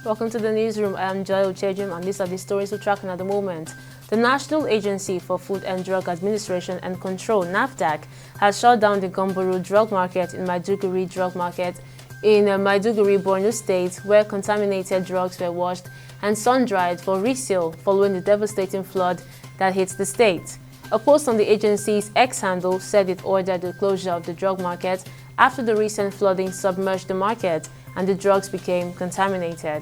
Welcome to the newsroom. I am Joy Ochejim, and these are the stories we're tracking at the moment. The National Agency for Food and Drug Administration and Control, NAFDAC, has shut down the Gamboro drug market in Maiduguri drug market in Maiduguri, Borno State, where contaminated drugs were washed and sun-dried for resale following the devastating flood that hit the state. A post on the agency's X handle said it ordered the closure of the drug market after the recent flooding submerged the market and the drugs became contaminated.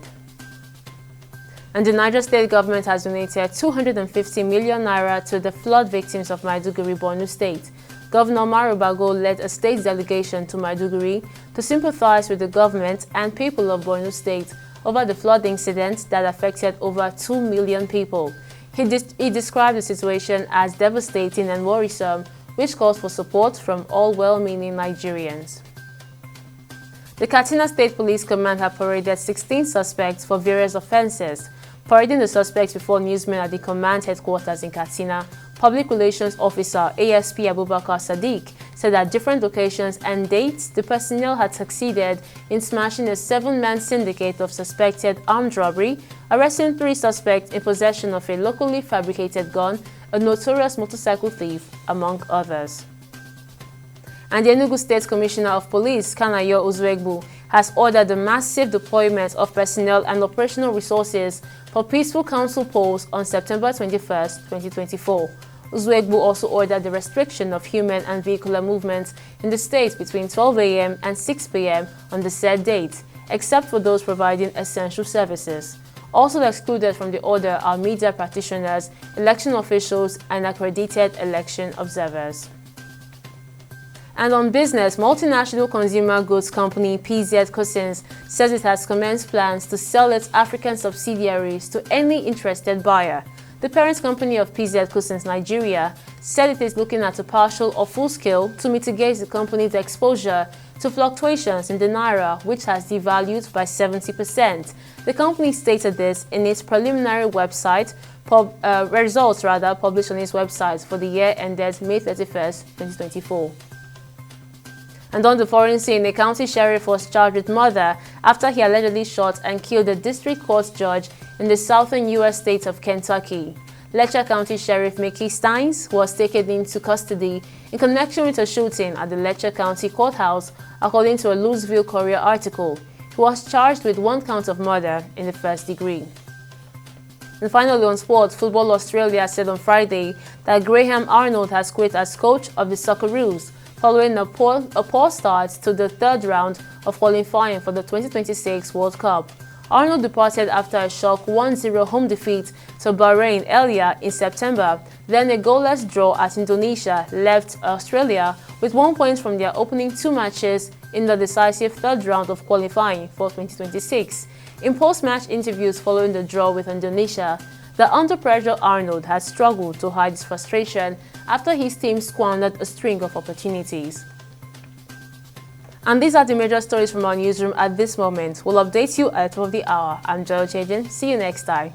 And the Niger State government has donated 250 million naira to the flood victims of Maiduguri, Borno State. Governor Umaru Bago led a state delegation to Maiduguri to sympathize with the government and people of Borno State over the flood incident that affected over 2 million people. He described the situation as devastating and worrisome, which calls for support from all well-meaning Nigerians. The Katsina State Police Command have paraded 16 suspects for various offenses. Parading the suspects before newsmen at the command headquarters in Katsina, Public Relations Officer ASP Abubakar Sadiq said at different locations and dates, the personnel had succeeded in smashing a 7-man syndicate of suspected armed robbery, arresting 3 suspects in possession of a locally fabricated gun, a notorious motorcycle thief, among others. And the Enugu State Commissioner of Police, Kanayo Uzuegbu, has ordered the massive deployment of personnel and operational resources for peaceful council polls on September 21, 2024. Uzuegbu also ordered the restriction of human and vehicular movements in the state between 12 a.m. and 6 p.m. on the said date, except for those providing essential services. Also excluded from the order are media practitioners, election officials, and accredited election observers. And on business, multinational consumer goods company PZ Cussons says it has commenced plans to sell its African subsidiaries to any interested buyer. The parent company of PZ Cussons Nigeria said it is looking at a partial or full scale to mitigate the company's exposure to fluctuations in the naira, which has devalued by 70%. The company stated this in its preliminary website results published on its website for the year ended May 31, 2024. And on the foreign scene, a county sheriff was charged with murder after he allegedly shot and killed a district court judge in the southern U.S. state of Kentucky. Letcher County Sheriff Mickey Steins was taken into custody in connection with a shooting at the Letcher County Courthouse, according to a Louisville Courier article. He was charged with 1 count of murder in the first degree. And finally on sports, Football Australia said on Friday that Graham Arnold has quit as coach of the Socceroos, following a poor start to the 3rd round of qualifying for the 2026 World Cup. Arnold departed after a shock 1-0 home defeat to Bahrain earlier in September. Then a goalless draw at Indonesia left Australia with 1 point from their opening 2 matches in the decisive 3rd round of qualifying for 2026. In post-match interviews following the draw with Indonesia, the under-pressure Arnold has struggled to hide his frustration after his team squandered a string of opportunities. And these are the major stories from our newsroom at this moment. We'll update you at the top of the hour. I'm Joy Ochejim. See you next time.